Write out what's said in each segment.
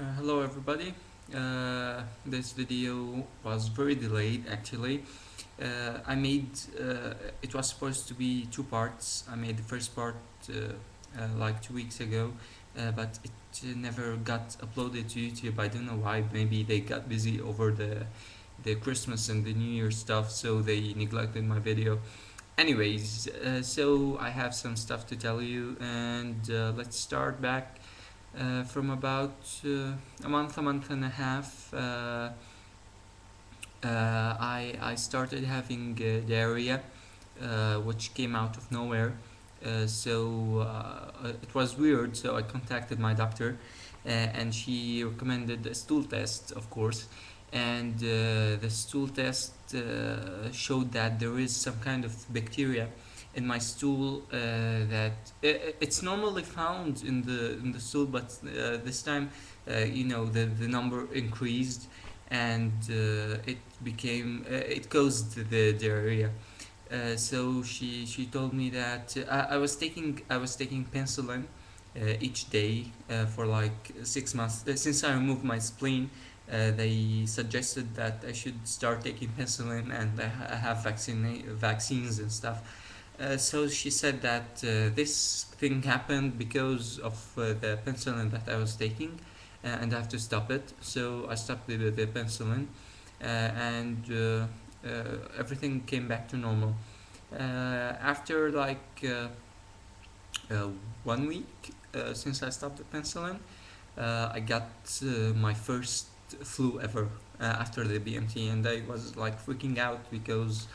Hello everybody. This video was very delayed actually. I made it was supposed to be two parts. I made the first part like 2 weeks ago, but it never got uploaded to YouTube. I don't know why. Maybe they got busy over the Christmas and the New Year stuff, so they neglected my video. Anyways, so I have some stuff to tell you, and let's start back from about a month and a half. I started having diarrhea, which came out of nowhere. It was weird. So I contacted my doctor, and she recommended a stool test, of course. And the stool test showed that there is some kind of bacteria in my stool that it's normally found in the stool, but this time, the number increased, and it caused the diarrhea. So she told me that I was taking penicillin each day for like 6 months. Since I removed my spleen, they suggested that I should start taking penicillin, and I have vaccines and stuff. So she said that this thing happened because of the penicillin that I was taking, and I have to stop it. So I stopped the penicillin, and everything came back to normal. After like 1 week since I stopped the penicillin, I got my first flu ever after the BMT, and I was like freaking out because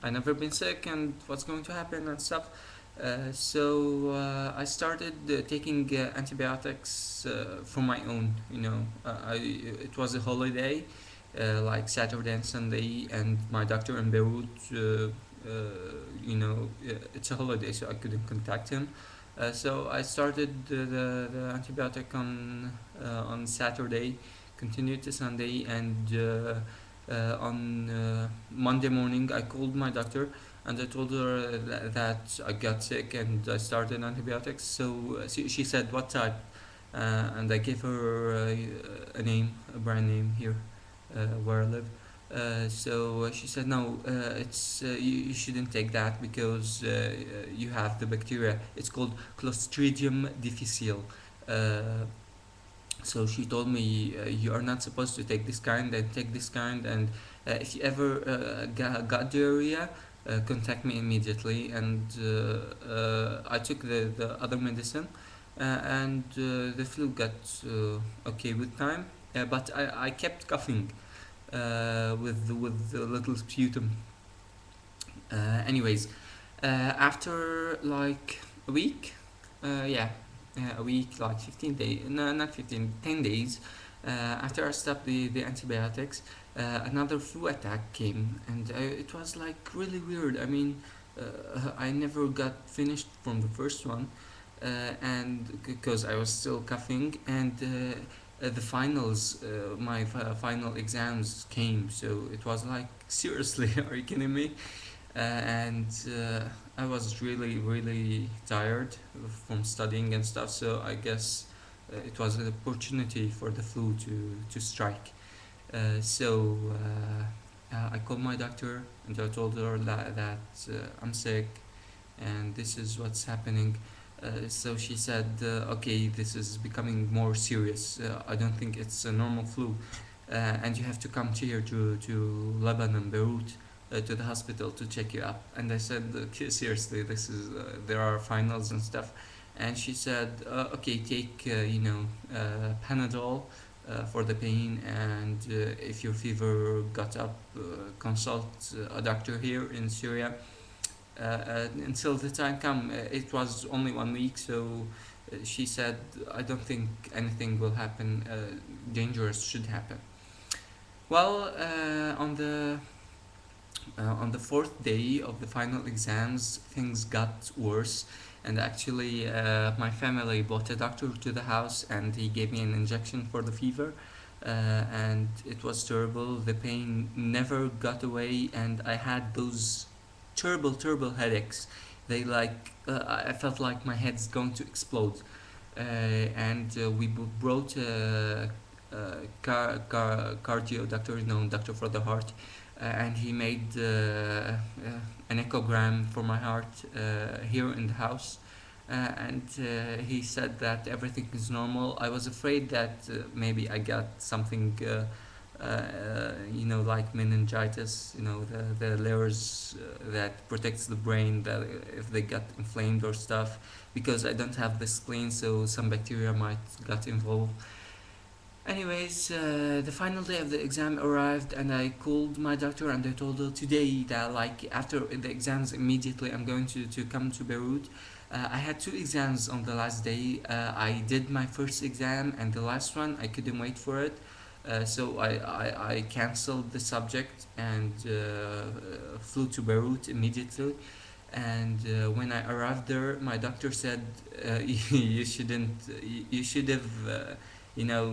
I never been sick and what's going to happen and stuff. I started taking antibiotics for my own. It was a holiday, like Saturday and Sunday, and my doctor in Beirut. It's a holiday, so I couldn't contact him. So I started the antibiotic on Saturday, continued to Sunday, and on Monday morning I called my doctor, and I told her that I got sick and I started antibiotics. So she said what type, and I gave her a name, a brand name here where I live. She said no, you shouldn't take that because you have the bacteria. It's called Clostridium difficile. Uh, so she told me you are not supposed to take this kind and take this kind, and if you ever got diarrhea, contact me immediately. And I took the other medicine, and the flu got okay with time, but I kept coughing with the little sputum. Anyways, after like a week, yeah, a week, like 15 days, no, not 15, 10 days, after I stopped the antibiotics, another flu attack came, and it was like really weird. I mean, I never got finished from the first one, and because I was still coughing, and the finals, my final exams came, so it was like, seriously, are you kidding me? And I was really, really tired from studying and stuff, so I guess it was an opportunity for the flu to strike. I called my doctor, and I told her that I'm sick and this is what's happening. So she said, okay, this is becoming more serious. I don't think it's a normal flu, and you have to come here to Lebanon, Beirut, to the hospital to check you up. And I said, okay, seriously, there are finals and stuff. And she said, okay, take Panadol for the pain, and if your fever got up, consult a doctor here in Syria. Until the time come, it was only 1 week, so she said, I don't think anything will happen dangerous should happen. Well, on the fourth day of the final exams, things got worse, and actually, my family brought a doctor to the house, and he gave me an injection for the fever. And it was terrible. The pain never got away, and I had those terrible, terrible headaches. I felt like my head's going to explode. And we brought cardio doctor, doctor for the heart, and he made an echogram for my heart here in the house. And he said that everything is normal. I was afraid that maybe I got something, like meningitis, the layers that protects the brain, that if they got inflamed or stuff, because I don't have the spleen, so some bacteria might got involved. Anyways, the final day of the exam arrived, and I called my doctor and I told her today that, like, after the exams, immediately I'm going to come to Beirut. I had two exams on the last day. I did my first exam, and the last one I couldn't wait for it. So I canceled the subject and flew to Beirut immediately. And when I arrived there, my doctor said, "You shouldn't. You should have,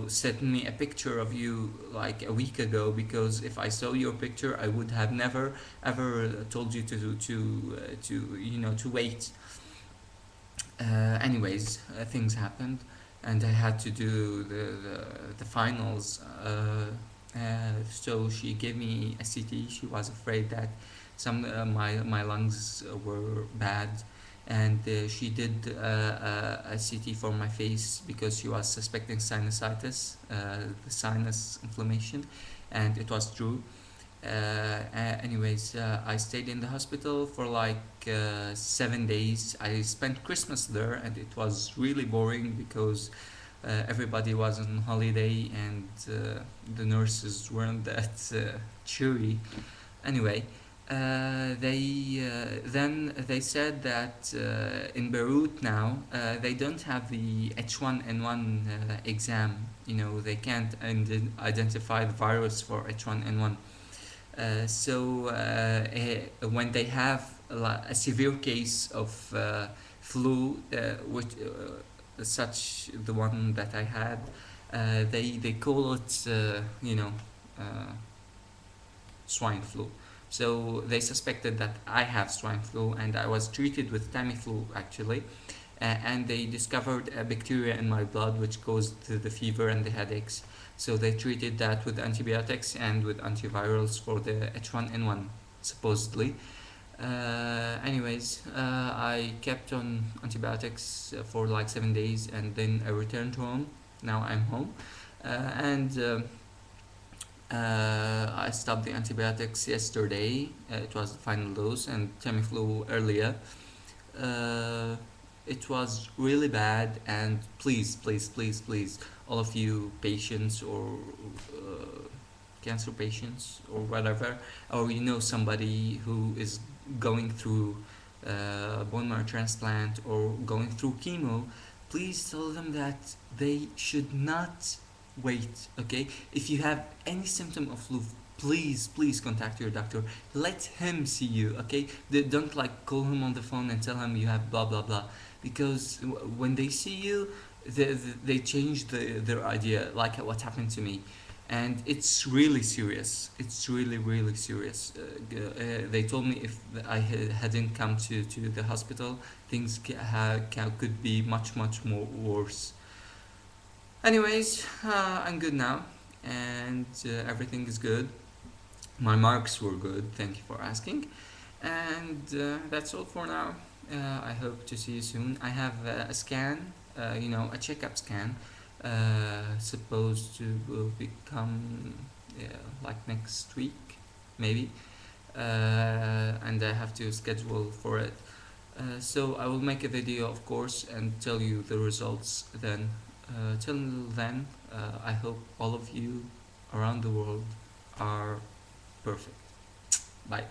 sent me a picture of you like a week ago, because if I saw your picture, I would have never ever told you to wait." Anyways, things happened, and I had to do the finals. So she gave me a CT. She was afraid that my lungs were bad, and she did a CT for my face because she was suspecting sinusitis, the sinus inflammation, and it was true. Anyways, I stayed in the hospital for like 7 days. I spent Christmas there, and it was really boring because everybody was on holiday, and the nurses weren't that cheery. Anyway, then they said that in Beirut now they don't have the H1N1 exam. They can't identify the virus for H1N1. When they have a severe case of flu, which such the one that I had, they call it swine flu. So they suspected that I have swine flu, and I was treated with Tamiflu actually. And they discovered a bacteria in my blood which caused the fever and the headaches. So they treated that with antibiotics and with antivirals for the H1N1, supposedly. Anyways, I kept on antibiotics for like 7 days, and then I returned home. Now I'm home, and I stopped the antibiotics yesterday. It was the final dose, and Tamiflu earlier. Uh, it was really bad, and please, please, please, please, all of you patients or cancer patients or whatever, or somebody who is going through bone marrow transplant or going through chemo, please tell them that they should not wait. Okay, if you have any symptom of flu, please contact your doctor. Let him see you. Okay, don't like call him on the phone and tell him you have blah blah blah, because when they see you, they change their idea, like what happened to me. And it's really serious. It's really, really serious. They told me if I hadn't come to the hospital, things could be much, much more worse. Anyways, I'm good now, and everything is good. My marks were good, thank you for asking. And that's all for now. I hope to see you soon. I have a scan, a checkup scan, supposed to become like next week, maybe. And I have to schedule for it. So I will make a video, of course, and tell you the results then. Till then, I hope all of you around the world are perfect. Bye.